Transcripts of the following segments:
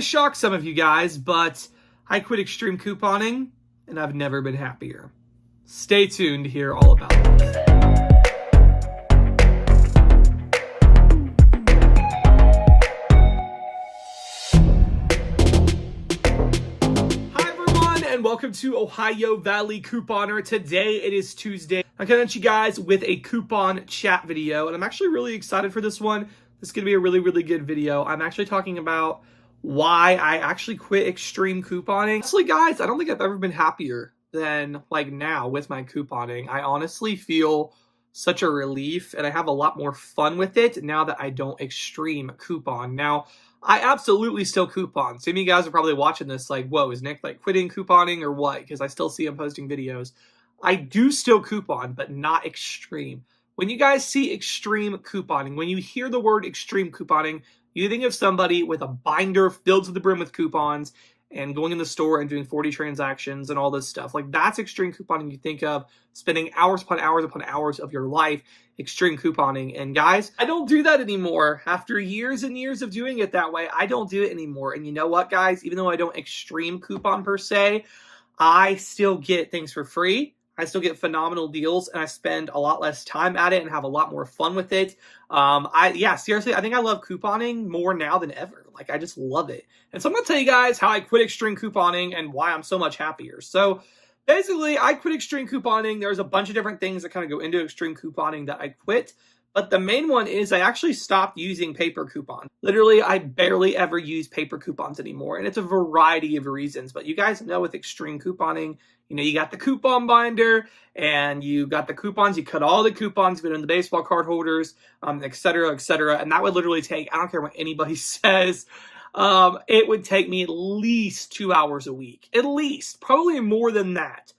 Shock some of you guys, but I quit extreme couponing and I've never been happier. Stay tuned to hear all about it. And welcome to Ohio Valley Couponer. Today it is Tuesday. I'm coming at you guys with a coupon chat video, and I'm actually really excited for this one. This is going to be a really, really good video. I'm actually talking about why I actually quit extreme couponing. Honestly, guys, I don't think I've ever been happier than like now with my couponing. I honestly feel such a relief, and I have a lot more fun with it now that I don't extreme coupon. Now, I absolutely still coupon. Some of you guys are probably watching this like, whoa, is Nick like quitting couponing or what? Because I still see him posting videos. I do still coupon, but not extreme. When you guys see extreme couponing, when you hear the word extreme couponing, you think of somebody with a binder filled to the brim with coupons and going in the store and doing 40 transactions and all this stuff. Like, that's extreme couponing. You think of spending hours upon hours upon hours of your life extreme couponing. And guys, I don't do that anymore. After years and years of doing it that way, I don't do it anymore. And you know what, guys? Even though I don't extreme coupon per se, I still get things for free. I still get phenomenal deals, and I spend a lot less time at it and have a lot more fun with it. Seriously, I think I love couponing more now than ever. Like, I just love it. And so I'm going to tell you guys how I quit extreme couponing and why I'm so much happier. So basically, I quit extreme couponing. There's a bunch of different things that kind of go into extreme couponing that I quit. But the main one is I actually stopped using paper coupons. Literally, I barely ever use paper coupons anymore. And it's a variety of reasons. But you guys know with extreme couponing, you know, you got the coupon binder and you got the coupons. You cut all the coupons, put in the baseball card holders, et cetera, et cetera. And that would literally take, I don't care what anybody says, it would take me at least 2 hours a week. At least, probably more than that.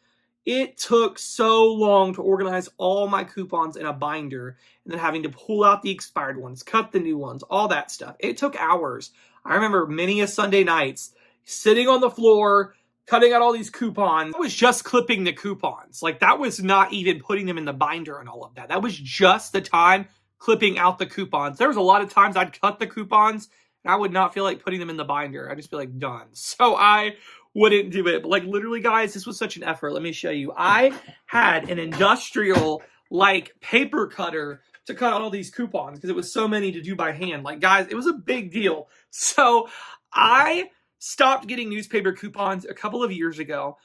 It took so long to organize all my coupons in a binder and then having to pull out the expired ones, cut the new ones, all that stuff. It took hours. I remember many a Sunday nights sitting on the floor, cutting out all these coupons. I was just clipping the coupons. Like, that was not even putting them in the binder and all of that. That was just the time clipping out the coupons. There was a lot of times I'd cut the coupons and I would not feel like putting them in the binder. I'd just be like, done. So I wouldn't do it. But like, literally, guys, this was such an effort. Let me show you. I had an industrial like paper cutter to cut out all these coupons because it was so many to do by hand. Like, guys, it was a big deal. So I stopped getting newspaper coupons a couple of years ago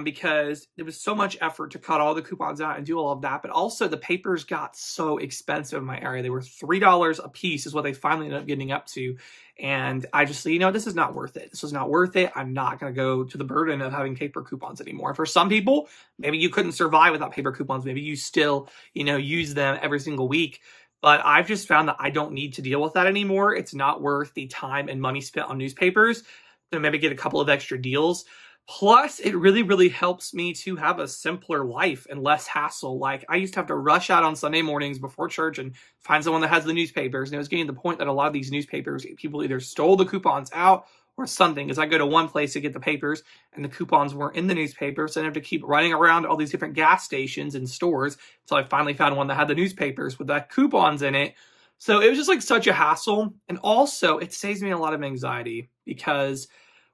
because it was so much effort to cut all the coupons out and do all of that. But also the papers got so expensive in my area. They were $3 a piece is what they finally ended up getting up to. And I just said, you know, this is not worth it. This is not worth it. I'm not going to go to the burden of having paper coupons anymore. For some people, maybe you couldn't survive without paper coupons. Maybe you still, you know, use them every single week. But I've just found that I don't need to deal with that anymore. It's not worth the time and money spent on newspapers. And maybe get a couple of extra deals. Plus, it really, really helps me to have a simpler life and less hassle. Like, I used to have to rush out on Sunday mornings before church and find someone that has the newspapers. And it was getting to the point that a lot of these newspapers, people either stole the coupons out or something. Because I go to one place to get the papers and the coupons weren't in the newspapers. And I have to keep running around all these different gas stations and stores until I finally found one that had the newspapers with that coupons in it. So it was just like such a hassle. And also, it saves me a lot of anxiety because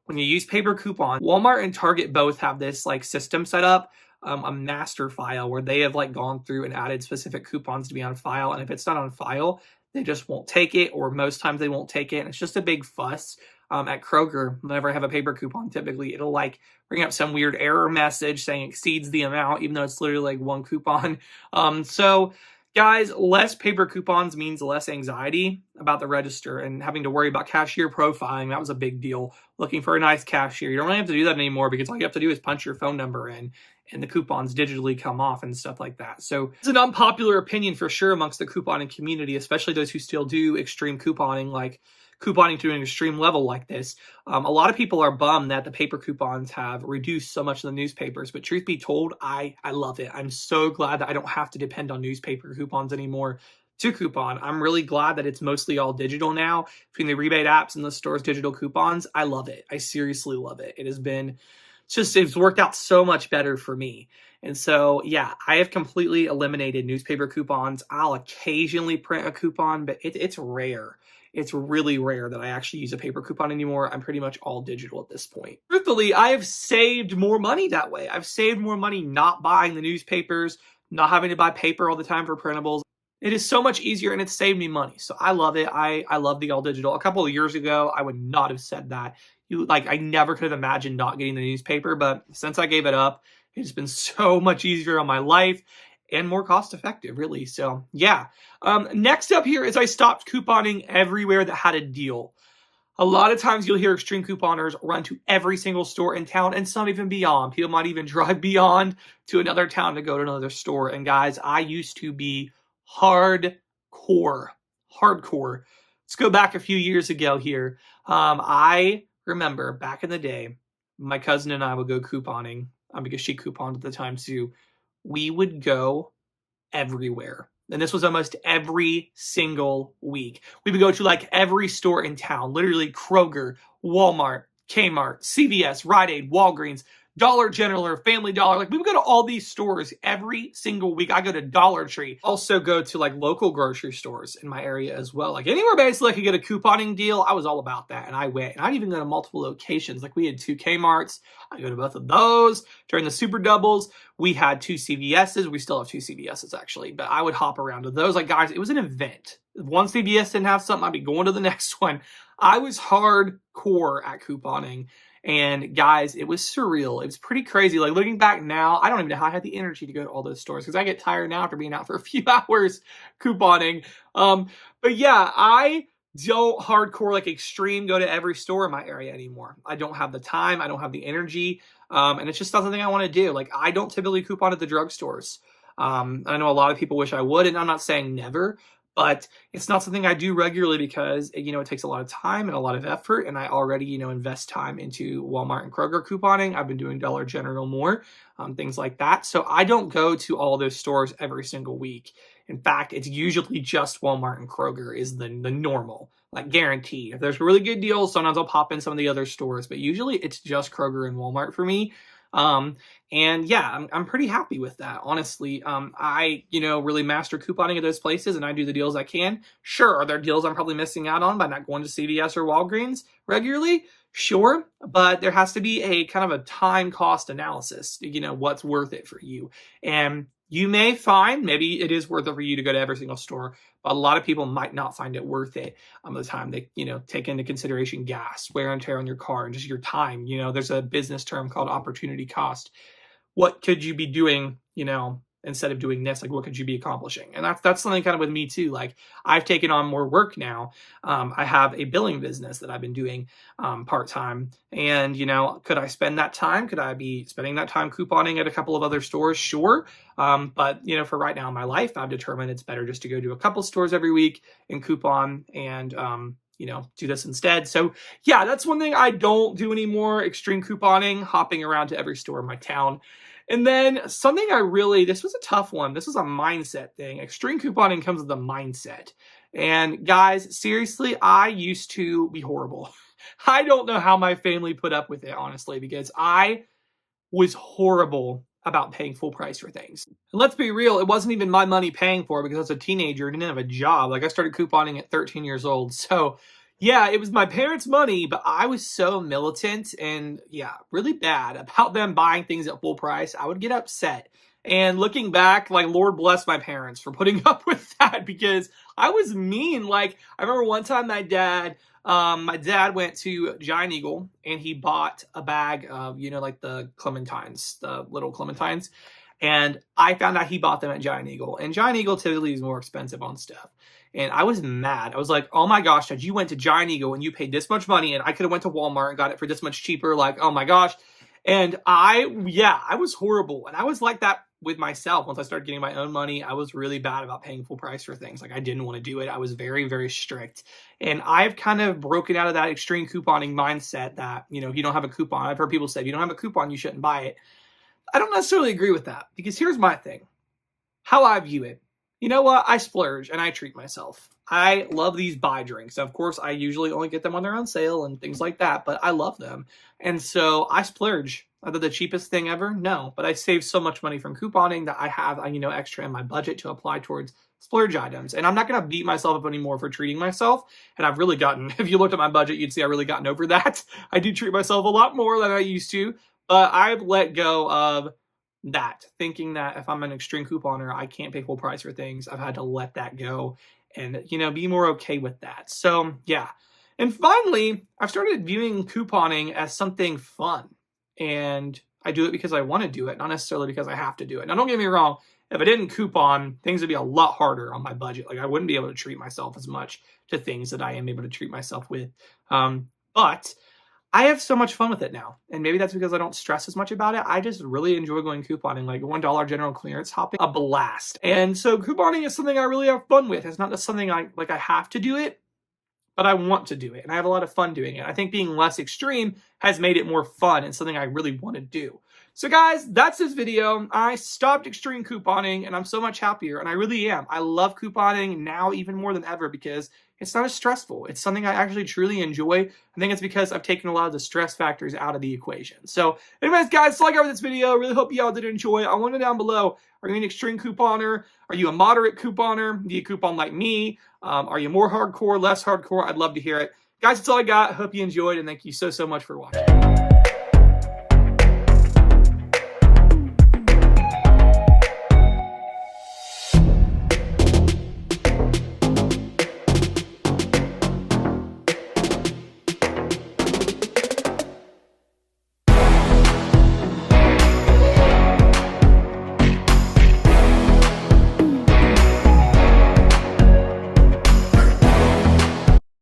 when you use paper coupons, Walmart and Target both have this like system set up, a master file where they have like gone through and added specific coupons to be on file. And if it's not on file, they just won't take it, or most times they won't take it. And it's just a big fuss. At Kroger, whenever I have a paper coupon, typically it'll like bring up some weird error message saying exceeds the amount, even though it's literally like one coupon. So guys, less paper coupons means less anxiety about the register and having to worry about cashier profiling. That was a big deal. Looking for a nice cashier. You don't really have to do that anymore because all you have to do is punch your phone number in and the coupons digitally come off and stuff like that. So it's an unpopular opinion for sure amongst the couponing community, especially those who still do extreme couponing, like couponing to an extreme level like this. A lot of people are bummed that the paper coupons have reduced so much of the newspapers, but truth be told, I love it. I'm so glad that I don't have to depend on newspaper coupons anymore to coupon. I'm really glad that it's mostly all digital now. Between the rebate apps and the store's digital coupons, I love it. I seriously love it. It has been it's worked out so much better for me. And so, yeah, I have completely eliminated newspaper coupons. I'll occasionally print a coupon, but it's rare. it's really rare that I actually use a paper coupon anymore. I'm pretty much all digital at this point. Truthfully, I have saved more money that way. I've saved more money not buying the newspapers, not having to buy paper all the time for printables. It is so much easier and it's saved me money. So I love it. I love the all digital. A couple of years ago, I would not have said that. I never could have imagined not getting the newspaper, but since I gave it up, it's been so much easier on my life and more cost effective, really. So yeah. Next up here is I stopped couponing everywhere that had a deal. A lot of times you'll hear extreme couponers run to every single store in town and some even beyond. People might even drive beyond to another town to go to another store. And guys, I used to be hardcore. Let's go back a few years ago here. I remember back in the day, my cousin and I would go couponing because she couponed at the time too. We would go everywhere. And this was almost every single week. We would go to like every store in town, literally Kroger, Walmart, Kmart, CVS, Rite Aid, Walgreens, Dollar General or Family Dollar. Like we would go to all these stores every single week. I go to Dollar Tree. Also go to like local grocery stores in my area as well. Like anywhere basically I could get a couponing deal, I was all about that. And I went. And I'd even go to multiple locations. Like we had 2 Kmarts. I go to both of those. During the Super Doubles, we had 2 CVS's. We still have 2 CVS's actually. But I would hop around to those. Like guys, it was an event. If one CVS didn't have something, I'd be going to the next one. I was hardcore at couponing. And guys, it was surreal. It was pretty crazy. Like looking back now, I don't even know how I had the energy to go to all those stores because I get tired now after being out for a few hours couponing. But yeah, I don't hardcore like extreme go to every store in my area anymore. I don't have the time. I don't have the energy. And it's just not something I want to do. Like I don't typically coupon at the drugstores. I know a lot of people wish I would, and I'm not saying never, but it's not something I do regularly because, it takes a lot of time and a lot of effort. And I already, invest time into Walmart and Kroger couponing. I've been doing Dollar General more, things like that. So I don't go to all those stores every single week. In fact, it's usually just Walmart and Kroger is the normal, like guaranteed. If there's really good deals, sometimes I'll pop in some of the other stores, but usually it's just Kroger and Walmart for me. And yeah, I'm pretty happy with that, honestly. I, really master couponing at those places and I do the deals I can. Sure, are there deals I'm probably missing out on by not going to CVS or Walgreens regularly? Sure, but there has to be a kind of a time cost analysis, what's worth it for you. And you may find maybe it is worth it for you to go to every single store, but a lot of people might not find it worth it the time they, take into consideration gas, wear and tear on your car, and just your time. There's a business term called opportunity cost. What could you be doing, instead of doing this? Like, what could you be accomplishing? And that's something kind of with me too. Like, I've taken on more work now. I have a billing business that I've been doing part-time. And, could I spend that time? Could I be spending that time couponing at a couple of other stores? Sure. But, for right now in my life, I've determined it's better just to go to a couple stores every week and coupon and, do this instead. So yeah, that's one thing I don't do anymore. Extreme couponing, hopping around to every store in my town. And then something this was a tough one. This was a mindset thing. Extreme couponing comes with a mindset. And guys, seriously, I used to be horrible. I don't know how my family put up with it, honestly, because I was horrible about paying full price for things. And let's be real, it wasn't even my money paying for it because I was a teenager and didn't have a job. Like I started couponing at 13 years old. So yeah, it was my parents' money, but I was so militant and really bad about them buying things at full price. I would get upset. And looking back, like, Lord bless my parents for putting up with that because I was mean. Like, I remember one time my dad went to Giant Eagle and he bought a bag of, like the clementines, the little clementines. And I found out he bought them at Giant Eagle. And Giant Eagle typically is more expensive on stuff. And I was mad. I was like, oh my gosh, Dad, you went to Giant Eagle and you paid this much money and I could have went to Walmart and got it for this much cheaper. Like, oh my gosh. And I was horrible. And I was like that with myself. Once I started getting my own money, I was really bad about paying full price for things. Like I didn't want to do it. I was very, very strict. And I've kind of broken out of that extreme couponing mindset that, if you don't have a coupon, I've heard people say, if you don't have a coupon, you shouldn't buy it. I don't necessarily agree with that because here's my thing. How I view it. You know what? I splurge and I treat myself. I love these buy drinks. Of course, I usually only get them when they're on sale and things like that, but I love them. And so I splurge. Are they the cheapest thing ever? No, but I save so much money from couponing that I have, extra in my budget to apply towards splurge items. And I'm not going to beat myself up anymore for treating myself. And I've really gotten, if you looked at my budget, you'd see I've really gotten over that. I do treat myself a lot more than I used to, but I've let go of that, thinking that if I'm an extreme couponer, I can't pay full price for things. I've had to let that go and, you know, be more okay with that. So yeah. And finally, I've started viewing couponing as something fun. And I do it because I want to do it, not necessarily because I have to do it. Now, don't get me wrong. If I didn't coupon, things would be a lot harder on my budget. Like, I wouldn't be able to treat myself as much to things that I am able to treat myself with. But I have so much fun with it now. And maybe that's because I don't stress as much about it. I just really enjoy going couponing, like $1 general clearance hopping, a blast. And so couponing is something I really have fun with. It's not something I have to do it, but I want to do it. And I have a lot of fun doing it. I think being less extreme has made it more fun and something I really want to do. So guys, that's this video. I stopped extreme couponing and I'm so much happier, and I really am. I love couponing now even more than ever because it's not as stressful. It's something I actually truly enjoy. I think it's because I've taken a lot of the stress factors out of the equation. So anyways, guys, that's all I got for this video. Really hope y'all did enjoy. I want to know down below, are you an extreme couponer? Are you a moderate couponer? Do you coupon like me? Are you more hardcore, less hardcore? I'd love to hear it. Guys, that's all I got. Hope you enjoyed, and thank you so much for watching.